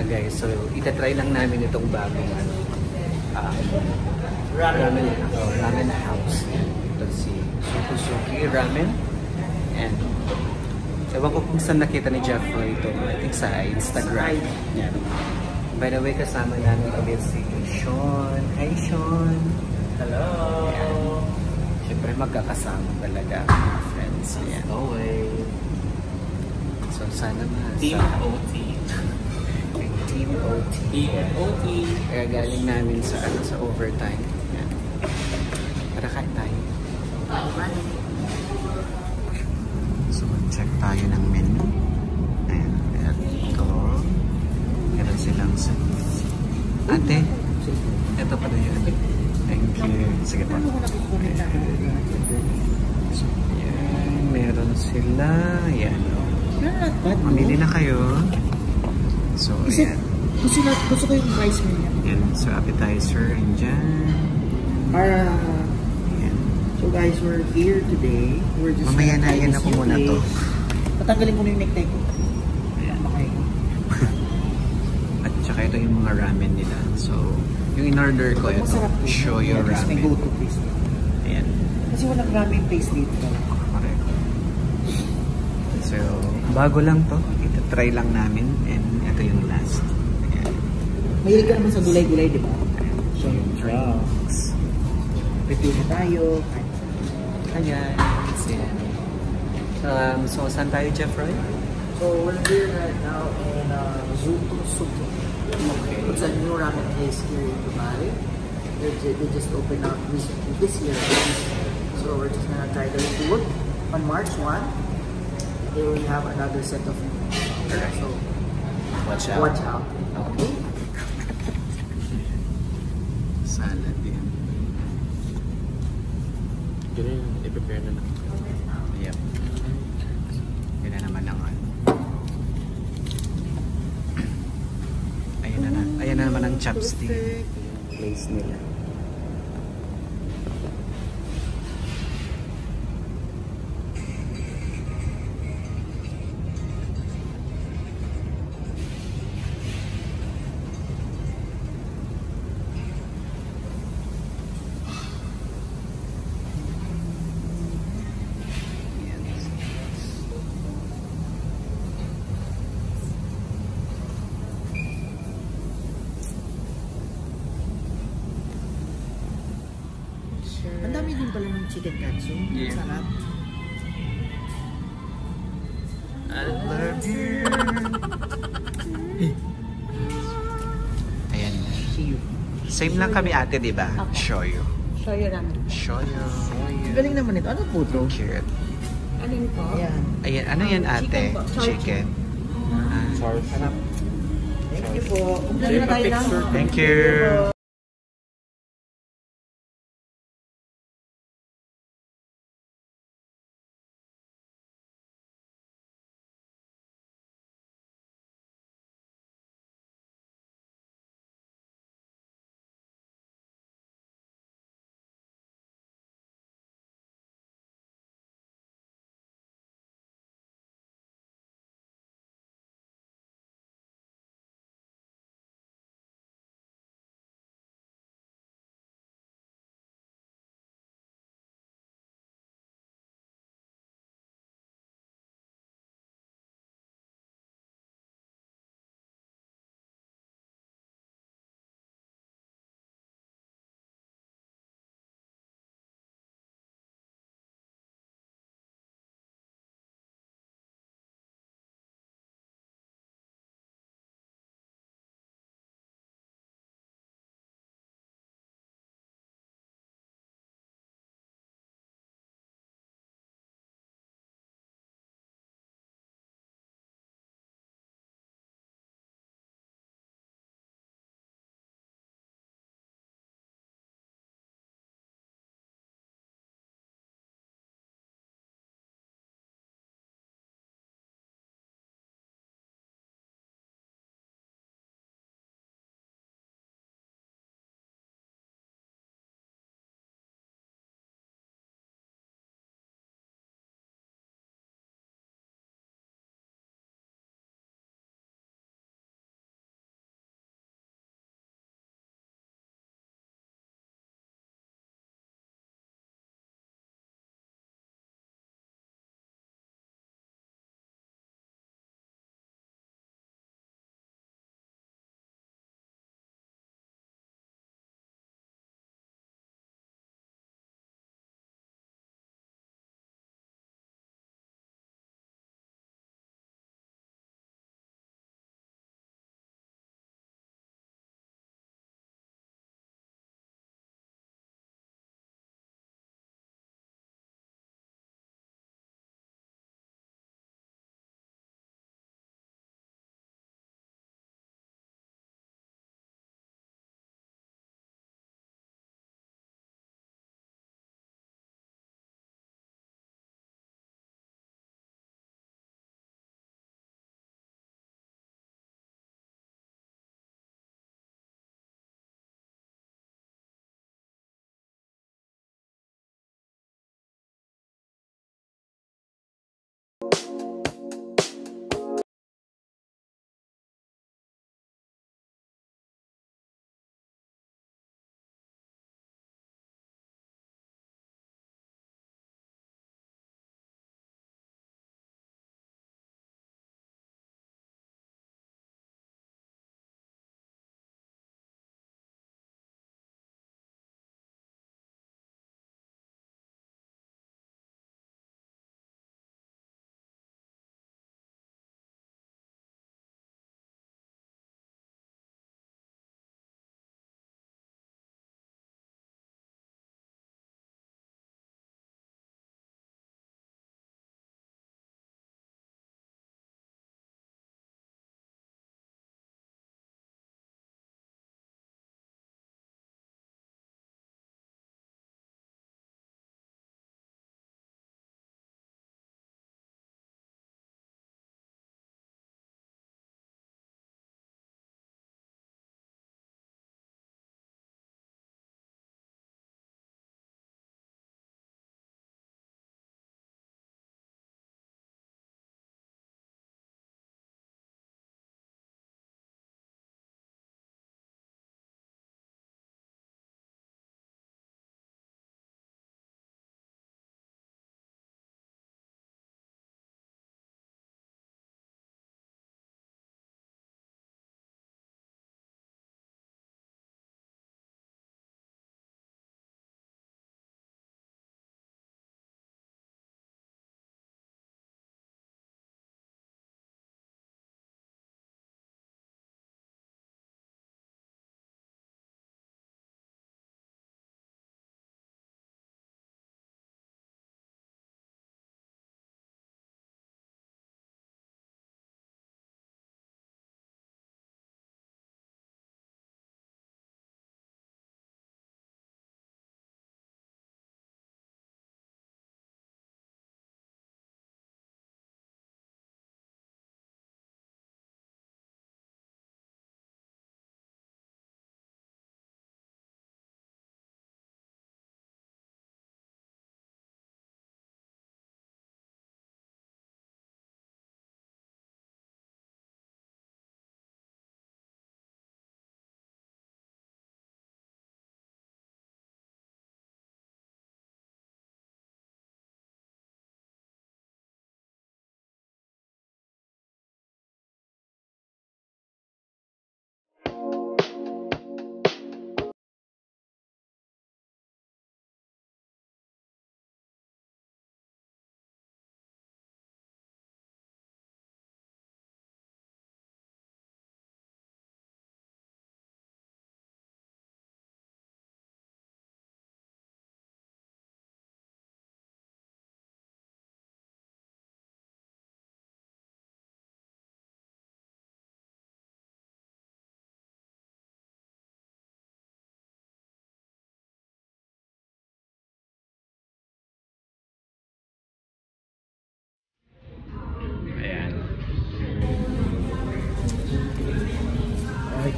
guys, so itatry lang namin itong bagong ramen house. Ito si Sukusuki Ramen. And ewan ko kung saan nakita ni Jeffrey ito. I think sa Instagram. Yan. By the way, kasama namin ulit si Sean. Hi, Sean! Hello! Yan. Siyempre magkakasama talaga mga friends. Yan. So sana Team OT. Team OT. Team OT. Kaya galing namin sa overtime. Yan. Para kain tayo. So check tayo ng menu. Ayan. Ito. Meron silang sa... Ate. Ito pala yun. Thank you. Sige pa. So yan. Meron sila. Ayan. Mamili na kayo. So, ayan. Gusto ko yung price mo niya. Ayan. So, appetizer. Andyan. Ayan. So guys, we're here today. We're just Mamaya na, yan ako muna to. Patanggalin ko na yung necktie ko. Ayan. At saka ito yung mga ramen nila. So, yung in-order ko ito. Shoyu ramen. May go-to place. Ayan. Kasi walang ramen place dito. Correct. So, bago lang to. Ita-try lang namin. And ito yung last. Ayan. Mahilig ka naman sa gulay-gulay, di ba? So, yung drinks. Review na tayo. Ayan. So, saan tayo, Jeffrey? So we're here right now in Sukusuki. Okay. It's a new ramen place here in Dubai. They just opened up recently this year. So we're just gonna try the food. On March 1, they will have another set of food. Alright. So Watch out. watch out. Okay. Salad din. Ganun, i-prepare na lang. Yep. Yun na naman ang ano. Ayan na naman ang chopstick. Place nila. Ang dami din pala ng chicken katsu. Yeah. Sarap. I love you. Ayan. See you. Same lang kami ate, di ba? Shoyu. Shoyu ramen. Shoyu. Galing naman ito. Ano po ito? Cute. Alin po? Ayan. Ayan, ano yan ate? Chicken po. Chicken. Sarap. Thank you po. Sige, pa-picture. Thank you.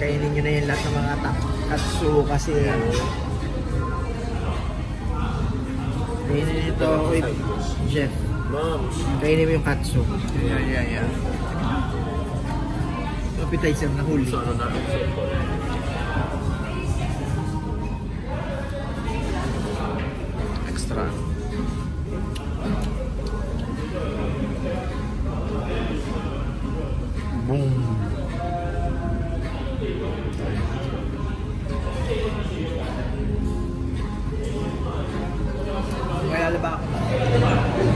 Kainin nyo na yung lahat ng mga katsu kasi kainin nito with Jeff. Mom. Kainin mo yung katsu. Yeah. Appetizer na huli. So, ano namin? Extra. Boom. Kaya ba ako?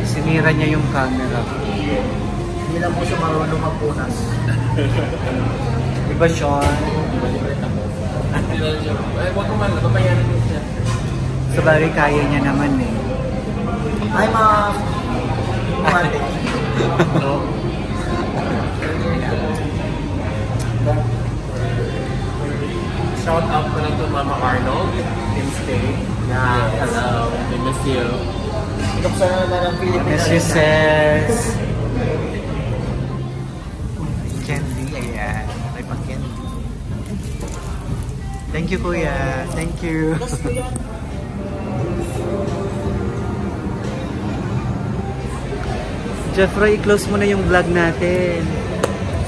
Sinira niya yung camera. Hindi lang po siya marunong magpunas. Diba, Sean? Huwag ko man, babayaran mo siya. Sa bagay, kaya niya naman eh. I'm Mate. Shout out ko lang to Mama Arnold in Spain. Yeah. Hello, I miss you. Buksan na naman ang Philippines. As she says, candy, ayan. May pang candy. Thank you, Kuya. Thank you. Jeffrey, i-close mo na yung vlog natin.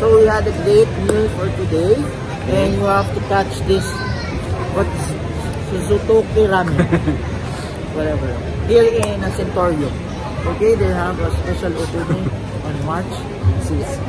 So we had a great meal for today, and you have to catch this. What's Suzutoki ramen? Whatever. Here in Centurion. Okay, they have a special opening on March 6th.